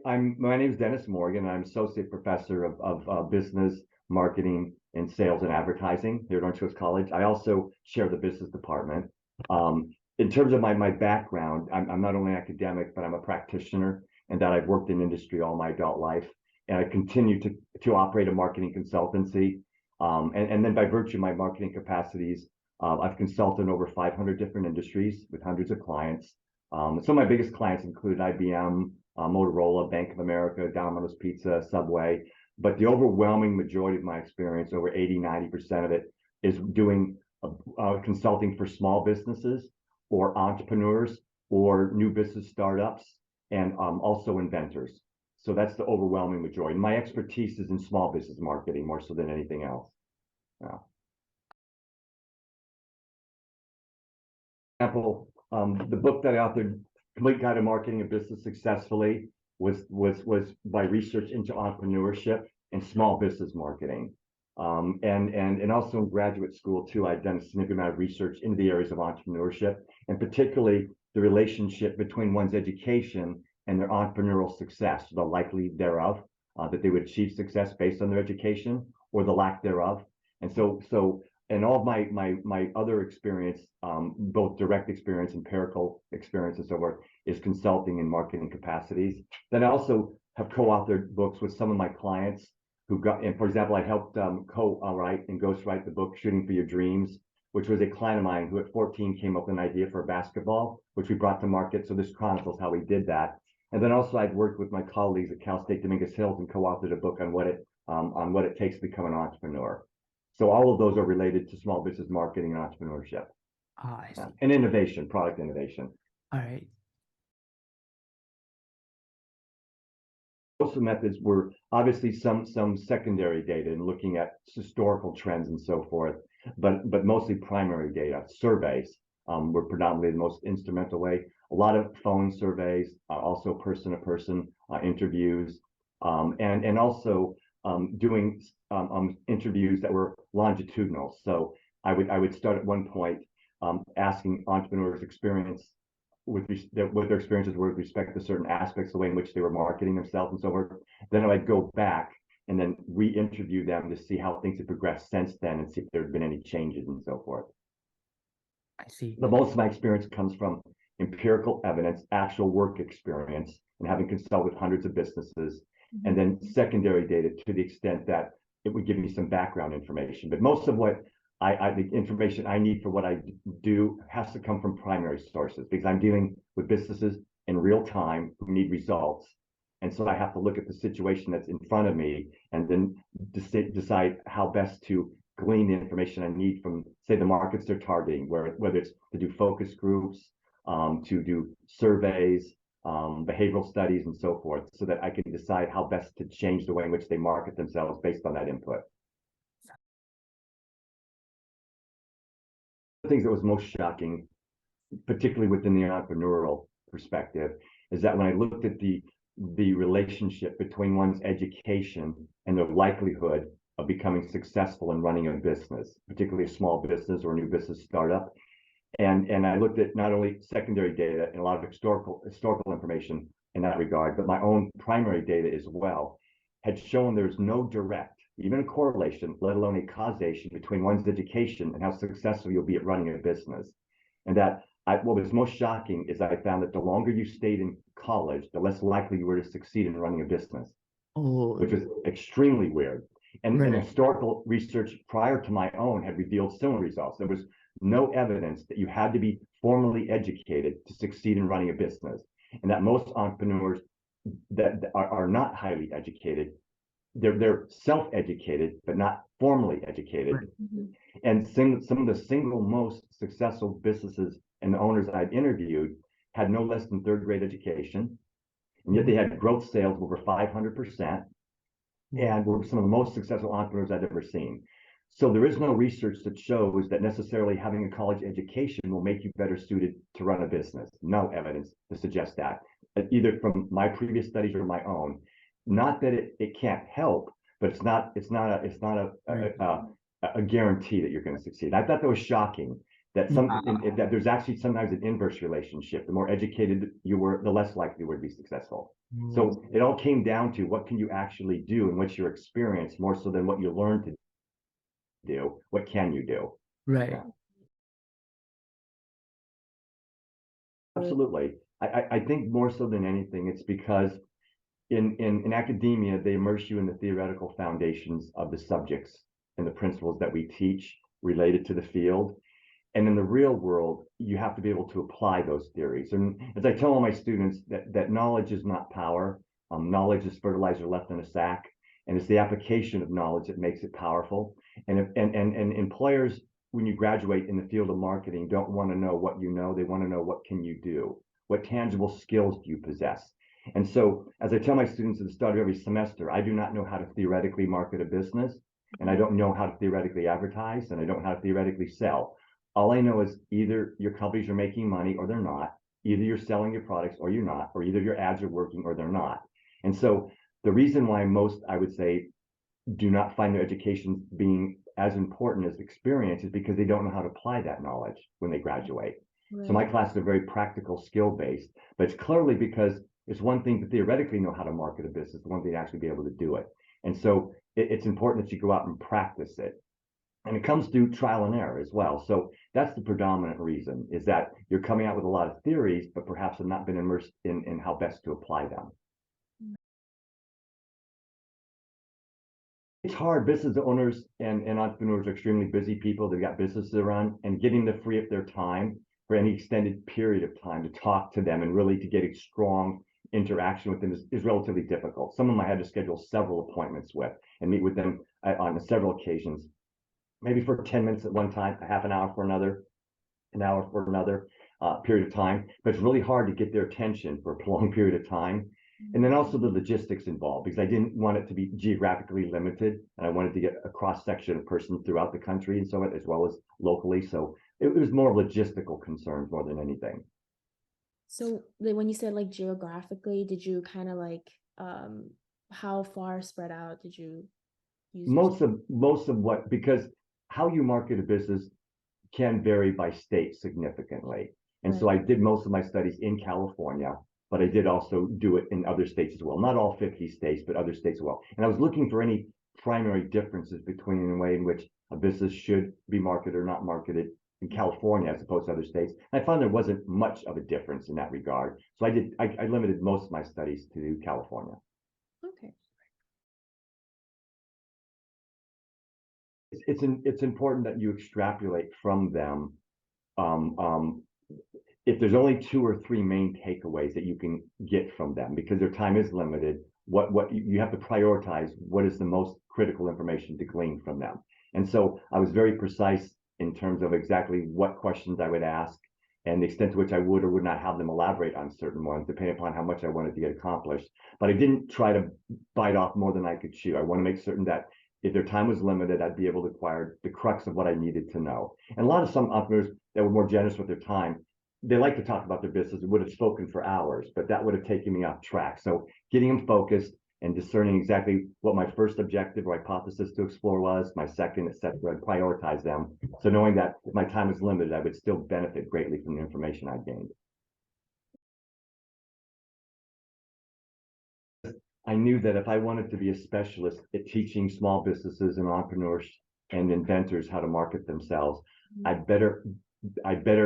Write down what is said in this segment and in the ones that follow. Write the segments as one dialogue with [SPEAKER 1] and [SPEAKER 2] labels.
[SPEAKER 1] My name is Dennis Morgan. I'm associate professor of business, marketing, and sales and advertising here at Orange Coast College. I also chair the business department. In terms of my background, I'm not only an academic, but I'm a practitioner, and that I've worked in industry all my adult life, and I continue to operate a marketing consultancy. And then by virtue of my marketing capacities, I've consulted in over 500 different industries with hundreds of clients. Some of my biggest clients include IBM, Motorola, Bank of America, Domino's Pizza, Subway. But the overwhelming majority of my experience, over 80–90% of it, is doing consulting for small businesses or entrepreneurs or new business startups, and also inventors. So that's the overwhelming majority. My expertise is in small business marketing more so than anything else. Yeah. For example, the book that I authored, Complete Guide to Marketing a Business Successfully, was by research into entrepreneurship and small business marketing. And also in graduate school too, I've done a significant amount of research into the areas of entrepreneurship, and particularly the relationship between one's education and their entrepreneurial success, the likelihood thereof, that they would achieve success based on their education or the lack thereof. And so and all of my other experience, both direct experience, empirical experience, and so forth, is consulting and marketing capacities. Then I also have co-authored books with some of my clients who got, and for example, I helped co-write and ghostwrite the book Shooting for Your Dreams, which was a client of mine who at 14 came up with an idea for basketball, which we brought to market. So this chronicles how we did that. And then also I've worked with my colleagues at Cal State Dominguez Hills and co-authored a book on what it takes to become an entrepreneur. So all of those are related to small business marketing and entrepreneurship.
[SPEAKER 2] I see.
[SPEAKER 1] And innovation, product innovation.
[SPEAKER 2] All right.
[SPEAKER 1] Most of the methods were obviously some secondary data and looking at historical trends and so forth, but mostly primary data. Surveys were predominantly the most instrumental way. A lot of phone surveys, also person-to-person interviews, and also doing interviews that were longitudinal. So I would start at one point asking entrepreneurs experience what their experiences were with respect to certain aspects of the way in which they were marketing themselves and so forth. Then I'd go back and then re-interview them to see how things have progressed since then and see if there have been any changes and so forth.
[SPEAKER 2] I see.
[SPEAKER 1] But most of my experience comes from empirical evidence, actual work experience, and having consulted with hundreds of businesses, and then secondary data to the extent that it would give me some background information. But most of what the information I need for what I do has to come from primary sources, because I'm dealing with businesses in real time who need results. And so I have to look at the situation that's in front of me and then decide how best to glean the information I need from, say, the markets they're targeting, whether it's to do focus groups, to do surveys, behavioral studies, and so forth, so that I can decide how best to change the way in which they market themselves based on that input. The things that was most shocking, particularly within the entrepreneurial perspective, is that when I looked at the relationship between one's education and the likelihood of becoming successful in running a business, particularly a small business or a new business startup, and I looked at not only secondary data and a lot of historical information in that regard, but my own primary data as well, had shown there's no direct, even a correlation, let alone a causation between one's education and how successful you'll be at running a business. And that what was most shocking is that I found that the longer you stayed in college, the less likely you were to succeed in running a business, which was extremely weird. And historical research prior to my own had revealed similar results. There was no evidence that you had to be formally educated to succeed in running a business, and that most entrepreneurs that are not highly educated, they're self-educated but not formally educated. And some of the single most successful businesses and the owners I've interviewed had no less than third grade education, and yet they had growth sales of over 500%, and were some of the most successful entrepreneurs I've ever seen. So there is no research that shows that necessarily having a college education will make you better suited to run a business. No evidence to suggest that, either from my previous studies or my own. Not that it can't help, but it's not a guarantee that you're going to succeed. I thought that was shocking. That
[SPEAKER 2] Wow.
[SPEAKER 1] that there's actually sometimes an inverse relationship. The more educated you were, the less likely you were to be successful.
[SPEAKER 2] Mm,
[SPEAKER 1] So it all came down to what can you actually do and what's your experience more so than what you learned to do. What can you do?
[SPEAKER 2] right.
[SPEAKER 1] Yeah, absolutely. I think more so than anything, it's because in academia, they immerse you in the theoretical foundations of the subjects and the principles that we teach related to the field. And in the real world, you have to be able to apply those theories. And as I tell all my students, that knowledge is not power. Knowledge is fertilizer left in a sack, and it's the application of knowledge that makes it powerful. And employers, when you graduate in the field of marketing, don't want to know what you know. They want to know what can you do? What tangible skills do you possess? And so, as I tell my students at the start of every semester, I do not know how to theoretically market a business, and I don't know how to theoretically advertise, and I don't know how to theoretically sell. All I know is either your companies are making money or they're not, either you're selling your products or you're not, or either your ads are working or they're not. And so the reason why most, I would say, do not find their education being as important as experience is because they don't know how to apply that knowledge when they graduate. So my
[SPEAKER 3] Right.
[SPEAKER 1] classes are very practical, skill based, but it's clearly because it's one thing to theoretically know how to market a business, the one thing to actually be able to do it. And so it's important that you go out and practice it. And it comes through trial and error as well. So that's the predominant reason, is that you're coming out with a lot of theories, but perhaps have not been immersed in how best to apply them. It's hard. Business owners and entrepreneurs are extremely busy people. They've got businesses to run, and getting to free up their time for any extended period of time to talk to them and really to get a strong interaction with them is relatively difficult. Some of them I had to schedule several appointments with and meet with them on several occasions, maybe for 10 minutes at one time, a half an hour for another period of time. But it's really hard to get their attention for a prolonged period of time. And then also the logistics involved, because I didn't want it to be geographically limited, and I wanted to get a cross section of persons throughout the country and so on, as well as locally. So it was more logistical concerns more than anything.
[SPEAKER 3] So when you said like geographically, did you kind of like how far spread out did you use your
[SPEAKER 1] Most of what, because how you market a business can vary by state significantly. And so
[SPEAKER 3] right?
[SPEAKER 1] I did most of my studies in California, but I did also do it in other states as well. Not all 50 states, but other states as well. And I was looking for any primary differences between the way in which a business should be marketed or not marketed in California as opposed to other states. And I found there wasn't much of a difference in that regard. So I limited most of my studies to California.
[SPEAKER 3] Okay.
[SPEAKER 1] It's important that you extrapolate from them. Um, um, if there's only 2 or 3 main takeaways that you can get from them, because their time is limited, what you have to prioritize what is the most critical information to glean from them. And so I was very precise in terms of exactly what questions I would ask and the extent to which I would or would not have them elaborate on certain ones, depending upon how much I wanted to get accomplished. But I didn't try to bite off more than I could chew. I want to make certain that if their time was limited, I'd be able to acquire the crux of what I needed to know. And a lot of some entrepreneurs that were more generous with their time, they like to talk about their business and would have spoken for hours, but that would have taken me off track. So getting them focused and discerning exactly what my first objective or hypothesis to explore was, my second, et cetera, and prioritize them. So knowing that if my time is limited, I would still benefit greatly from the information I gained. I knew that if I wanted to be a specialist at teaching small businesses and entrepreneurs and inventors how to market themselves, I better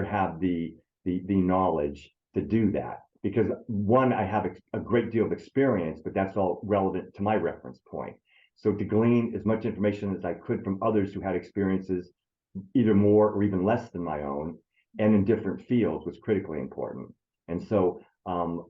[SPEAKER 1] have the knowledge to do that, because one, I have a great deal of experience, but that's all relevant to my reference point. So to glean as much information as I could from others who had experiences either more or even less than my own and in different fields was critically important. And so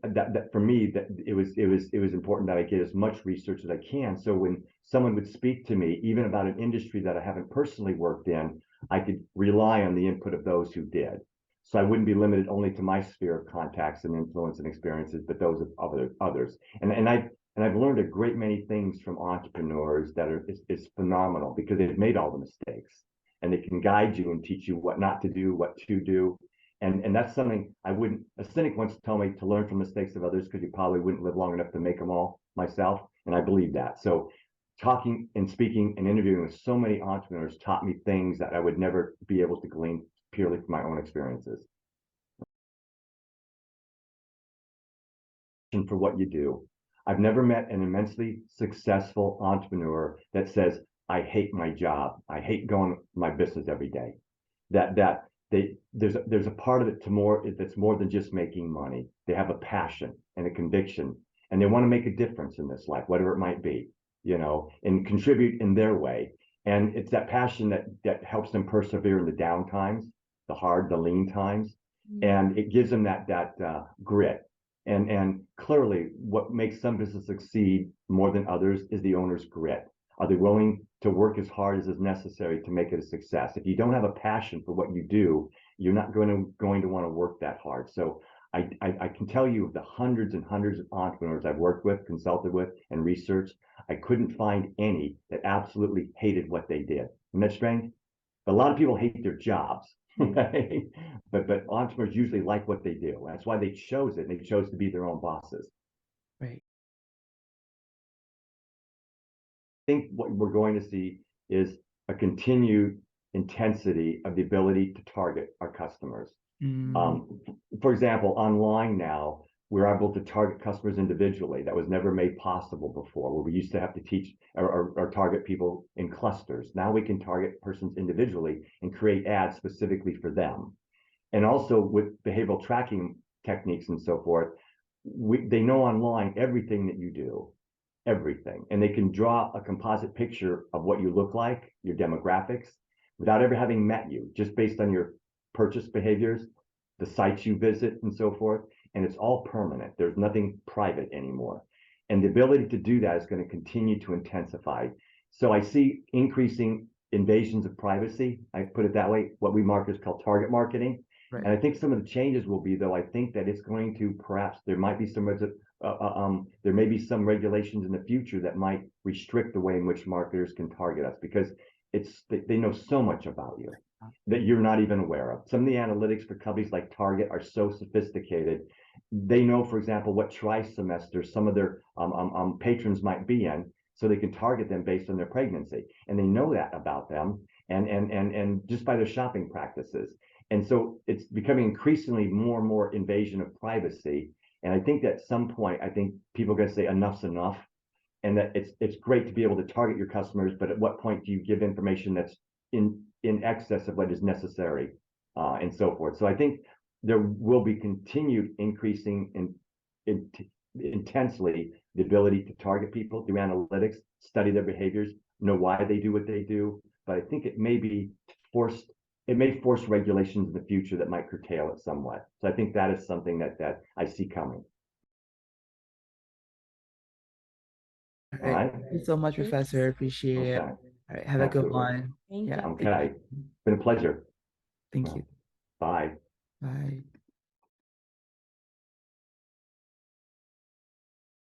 [SPEAKER 1] that for me, that it was important that I get as much research as I can. So when someone would speak to me, even about an industry that I haven't personally worked in, I could rely on the input of those who did. So I wouldn't be limited only to my sphere of contacts and influence and experiences, but those of others. And I've learned a great many things from entrepreneurs that is phenomenal, because they've made all the mistakes and they can guide you and teach you what not to do, what to do. And that's something I wouldn't, a cynic once told me to learn from mistakes of others, because you probably wouldn't live long enough to make them all myself. And I believe that. So talking and speaking and interviewing with so many entrepreneurs taught me things that I would never be able to glean purely from my own experiences. For what you do. I've never met an immensely successful entrepreneur that says, I hate my job. I hate going to my business every day. There's a part of it that's more than just making money. They have a passion and a conviction, and they want to make a difference in this life, whatever it might be, and contribute in their way. And it's that passion that helps them persevere in the down times, the lean times, and it gives them that grit. And clearly, what makes some business succeed more than others is the owner's grit. Are they willing to work as hard as is necessary to make it a success? If you don't have a passion for what you do, you're not going to want to work that hard. So I can tell you of the hundreds and hundreds of entrepreneurs I've worked with, consulted with, and researched, I couldn't find any that absolutely hated what they did. Isn't that strange? A lot of people hate their jobs. Right? But entrepreneurs usually like what they do. That's why they chose it. They chose to be their own bosses.
[SPEAKER 2] Right.
[SPEAKER 1] I think what we're going to see is a continued intensity of the ability to target our customers. For example, online now, we're able to target customers individually. That was never made possible before, where we used to have to teach or target people in clusters. Now we can target persons individually and create ads specifically for them. And also with behavioral tracking techniques and so forth, they know online everything that you do, everything. And they can draw a composite picture of what you look like, your demographics, without ever having met you, just based on your purchase behaviors, the sites you visit, and so forth. And it's all permanent. There's nothing private anymore. And the ability to do that is going to continue to intensify. So I see increasing invasions of privacy. I put it that way, what we market is called target marketing.
[SPEAKER 2] Right.
[SPEAKER 1] And I think some of the changes will be, though, I think that it's going to perhaps, there might be there may be some regulations in the future that might restrict the way in which marketers can target us, because they know so much about you that you're not even aware of. Some of the analytics for companies like Target are so sophisticated. They know, for example, what trimester some of their patrons might be in, so they can target them based on their pregnancy. And they know that about them, and just by their shopping practices. And so it's becoming increasingly more and more invasion of privacy. And I think that at some point, I think people are going to say enough's enough, and that it's great to be able to target your customers, but at what point do you give information that's in excess of what is necessary, and so forth. So I think there will be continued increasing intensely the ability to target people through analytics, study their behaviors, know why they do what they do. But I think it may force regulations in the future that might curtail it somewhat. So I think that is something that I see coming.
[SPEAKER 2] All right. Thank you so much, Professor. Appreciate it.
[SPEAKER 1] Okay.
[SPEAKER 2] All right. Have a good one.
[SPEAKER 3] Thank
[SPEAKER 2] Yeah.
[SPEAKER 3] you.
[SPEAKER 1] Okay. Been a pleasure.
[SPEAKER 2] Thank you.
[SPEAKER 1] Bye.
[SPEAKER 2] Bye.